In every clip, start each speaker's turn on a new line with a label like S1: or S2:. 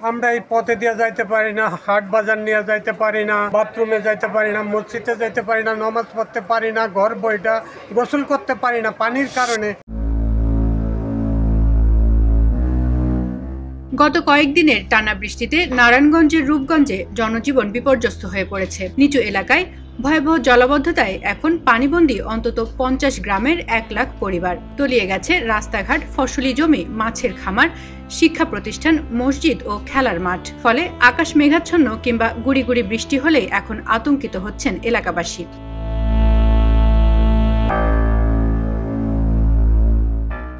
S1: আমরা এই পথে দিয়ে যাইতে পারি না, হাট বাজার নিয়ে যাইতে পারি না, বাথরুমে যাইতে পারি না, মসজিদে যাইতে পারি না, নামাজ পড়তে পারি না, ঘর বইটা গোসল করতে পারি না পানির কারণে।
S2: গত কয়েকদিনের টানা বৃষ্টিতে নারায়ণগঞ্জের রূপগঞ্জে জনজীবন বিপর্যস্ত হয়ে পড়েছে। নিচু এলাকায় ভয়াবহ জলাবদ্ধতায় এখন পানিবন্দী অন্তত 50 গ্রামের 1 লাখ পরিবার। তলিয়ে গেছে রাস্তাঘাট, ফসলি জমি, মাছের খামার, শিক্ষা প্রতিষ্ঠান, মসজিদ ও খেলার মাঠ। ফলে আকাশ মেঘাচ্ছন্ন কিংবা গুড়ি গুড়ি বৃষ্টি হলেই এখন আতঙ্কিত হচ্ছেন এলাকাবাসী।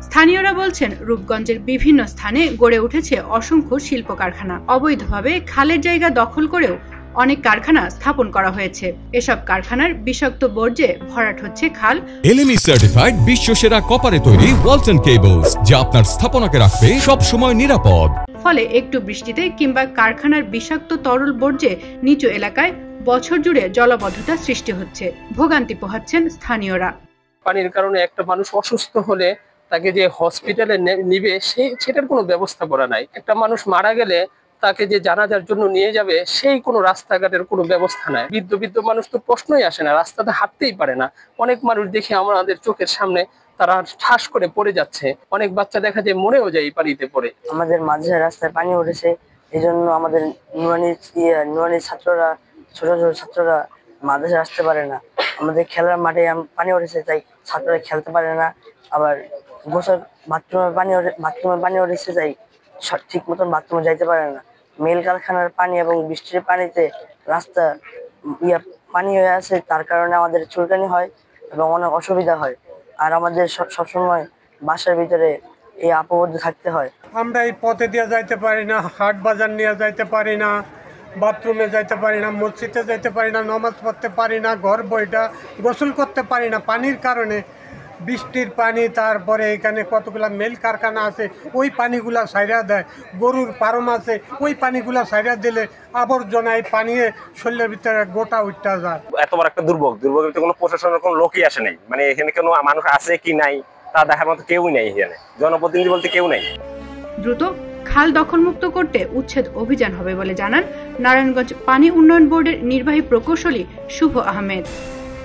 S2: স্থানীয়রা বলছেন, রূপগঞ্জের বিভিন্ন স্থানে গড়ে উঠেছে অসংখ্য শিল্প কারখানা। অবৈধভাবে খালের জায়গা দখল করেও অনেক কারখানা স্থাপন করা হয়েছে। এসব কারখানার বিষাক্ত বর্জ্যে ভরাট হচ্ছে খাল।
S3: এলএমই সার্টিফাইড বিশ্বসেরা কপারে তৈরি ওয়ালটন কেবলস, যা আপনার স্থাপনাকে রাখবে সব সময় নিরাপদ।
S2: ফলে একটু বৃষ্টিতে কিংবা কারখানার বিষাক্ত তরল বর্জ্যে নিচু এলাকায় বছর জুড়ে জলাবদ্ধতা সৃষ্টি হচ্ছে। ভোগান্তি পোহাচ্ছেন স্থানীয়রা।
S4: পানির কারণে একটা মানুষ অসুস্থ হলে তাকে যে হসপিটালে নিবে সেটার কোনো ব্যবস্থা করা নাই। একটা মানুষ মারা গেলে তাকে যে জানাজার জন্য নিয়ে যাবে সেই কোনো রাস্তাঘাটের কোনো ব্যবস্থা নাই। বৃদ্ধ মানুষ তো প্রশ্নই আসে না, রাস্তাতে হাঁটতেই পারে না। অনেক মানুষ দেখে আমাদের চোখের সামনে তারা ঠাস করে পড়ে যাচ্ছে। অনেক বাচ্চা দেখা যায় মরেও যায় পানিতে পড়ে।
S5: আমাদের মাঝে রাস্তায় পানি উঠেছে, এই জন্য আমাদের নুরানি ছাত্ররা, ছোট ছোট ছাত্ররা মাদ্রাসায় আসতে পারে না। আমাদের খেলার মাঠে পানি উঠেছে, তাই ছাত্ররা খেলতে পারে না। আবার গোসল বাথরুমে পানি উঠেছে, তাই ঠিক মতন বাথরুমে যাইতে পারে না। মেল কারখানার পানি এবং বৃষ্টির পানিতে রাস্তা পানি হয়ে আছে, তার কারণে আমাদের চুলকানি হয় এবং অনেক অসুবিধা হয়। আর আমাদের সবসময় বাসার ভিতরে এই আবদ্ধ থাকতে হয়।
S1: আমরা এই পথে দিয়ে যাইতে পারি না, হাট বাজার নিয়ে যাইতে পারি না, বাথরুমে যাইতে পারি না, মসজিদে যাইতে পারি না, নামাজ পড়তে পারি না, ঘর বইটা গোসল করতে পারি না পানির কারণে। বৃষ্টির পানি, তারপরে এখানে কতগুলা মেল কারখানা আছে, ওই পানিগুলা সাইরা দেয়। গরুর ফার্ম আছে, ওই পানিগুলা সাইরা দিলে আবর্জনা এই পানি শরীরের ভিতরে গোটা উঠতে যায়।
S6: এত বড় একটা দুর্ভোগের কোনো প্রশাসনের কোনো লোকই আসে নাই। মানে এখানে কোনো মানুষ আছে কি নাই তা দেখার মতো কেউই নাই। এখানে জনপ্রতিনিধি বলতে কেউ নাই।
S2: দ্রুত খাল দখলমুক্ত করতে উচ্ছেদ অভিযান হবে বলে জানান নারায়ণগঞ্জ পানি উন্নয়ন বোর্ডের নির্বাহী প্রকৌশলী শুভ আহমেদ।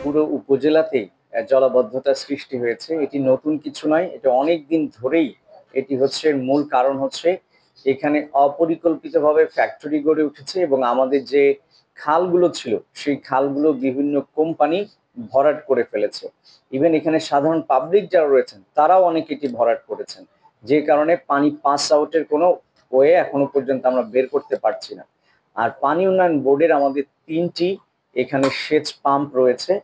S7: পুরো উপজেলাতেই জলাবদ্ধতা সৃষ্টি হয়েছে। এটি নতুন কিছু নয়, এটা অনেক দিন ধরেই এটি হচ্ছে। মূল কারণ হচ্ছে এখানে অপরিকল্পিতভাবে ফ্যাক্টরি গড়ে উঠেছে এবং আমাদের যে খালগুলো ছিল সেই খালগুলো বিভিন্ন কোম্পানি ভরাট করে ফেলেছে। ইভেন এখানে সাধারণ পাবলিক যারা রয়েছেন তারাও অনেক এটি ভরাট করেছেন, যে কারণে পানি পাস আউটের কোনো ওয়ে এখনো পর্যন্ত আমরা বের করতে পারছি না। আর পানি উন্নয়ন বোর্ডের আমাদের 3টি এখানে সেচ পাম্প রয়েছে,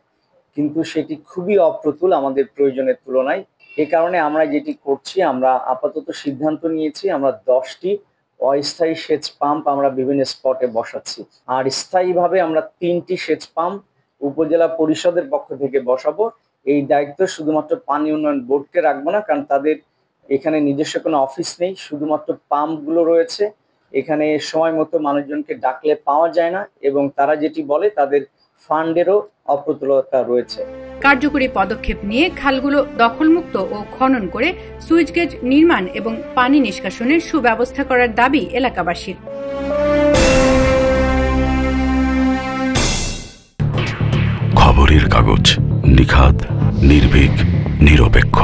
S7: কিন্তু সেটি খুবই অপ্রতুল আমাদের প্রয়োজনের তুলনায়। এ কারণে আমরা যেটি করছি, আমরা আপাতত সিদ্ধান্ত নিয়েছি আমরা 10টি অস্থায়ী সেচ পাম্প আমরা বিভিন্ন স্পটে বসাচ্ছি। আর স্থায়ীভাবে আমরা 3টি সেচ পাম্প উপজেলা পরিষদের পক্ষ থেকে বসাবো। এই দায়িত্ব শুধুমাত্র পানি উন্নয়ন বোর্ডকে রাখবো না, কারণ তাদের এখানে নিজস্ব কোনো অফিস নেই, শুধুমাত্র পাম্পগুলো রয়েছে। এখানে সময় মতো মানুষজনকে ডাকলে পাওয়া যায় না এবং তারা যেটি বলে তাদের ফান্ডেরও অপ্রতুলতা রয়েছে।
S2: কার্যকরী পদক্ষেপ নিয়ে খালগুলো দখলমুক্ত ও খনন করে সুইচ গেট নির্মাণ এবং পানি নিষ্কাশনের সুব্যবস্থা করার দাবি এলাকাবাসীর।
S8: খবরের কাগজ, নিখাত, নির্ভীক, নিরপেক্ষ।